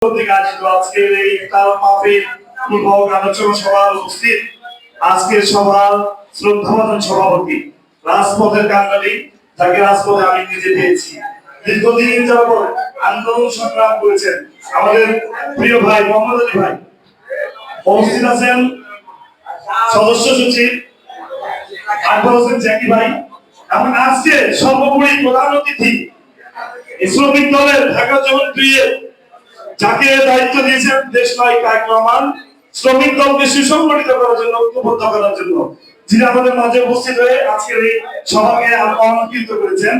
আজকের এই ইফতার মাহফিল পূর্বক আলোচনা সভায় উপস্থিত আজকের সভার শ্রদ্ধাভাজন সভাপতি রাজপথের কান্ডারি, যাকে রাজপথে আমি নিজে পেয়েছি। দীর্ঘদিন যাবত আন্দোলন সংগ্রাম করেছেন আমাদের প্রিয় ভাই মোহাম্মদ আলী ভাই। উপস্থিত আছেন সদস্য সচিব আকবর হোসেন জ্যাকি ভাই এবং আজকে সর্বোপরি প্রধান অতিথি শ্রমিক দলের ঢাকা জোন 2 এর যাকে দায়িত্ব দিয়েছেন দেশনায়ক তারেক রহমান, শ্রমিক দলকে সুসংগঠিত করার জন্য, ঐক্যবদ্ধ করার জন্য, যিনি আমাদের মাঝে উপস্থিত হয়ে আজকের এই সভাকে অলঙ্কৃত করেছেন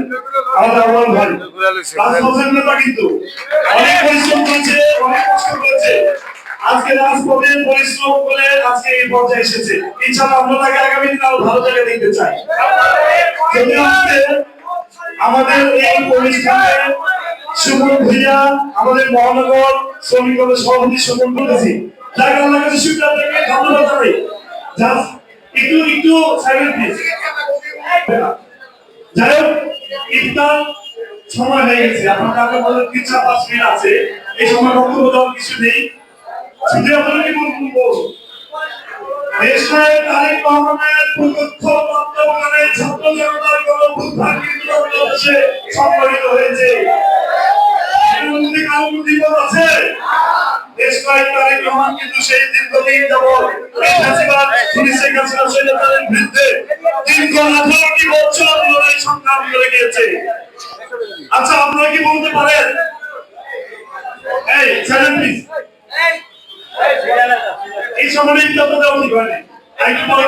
আমাদের আওয়াল ভাই। রাজপথের নেতা কিন্তু অনেক পরিশ্রম করেছে, অনেক কষ্ট করেছে, আজকে রাজপথে পরিশ্রম করে আজকে এই পর্যায়ে এসেছে। ইনশাআল্লাহ আমরা তাকে আগামী দিনে আরো ভালো জায়গায় দেখতে চাই। যদি আজকে আমাদের এই অনুষ্ঠানে সুমন ভূঁইয়া আমাদের মহানগর শ্রমিক দলের সভাপতি সুমন করেছি, যাকে আমার কাছে শুক্রিয়া জানাই, ধন্যবাদ জানাই। জাস্ট একটু সাইলেন্ট প্লিজ। যাই হোক, ইফতার সময় হয়ে গেছে, আপনাদের আগে বলেন 3-5 মিনিট আছে, এই সময় বক্তব্য দেওয়ার কিছু নেই। শুধু আপনারা কি বলবো, দেশনায়ক তারেক রহমানের প্রত্যক্ষ তত্ত্বাবধানে ছাত্র জনতার গণঅভ্যুত্থান কিন্তু বাংলাদেশে সংগঠিত হয়েছে। দেশনায়ক তারেক রহমান কিন্তু সেই দীর্ঘদিন যাবত শেখ হাসিনা স্বৈরাচারের বিরুদ্ধে দীর্ঘ 18টি বছর লড়াই সংগ্রাম করে গিয়েছে। আচ্ছা, আপনারা কি বলতে পারেন, এই চ্যানেল প্লিজ, এই সময় ইফতার দেওয়া ঠিক হয়নি, একটু পরে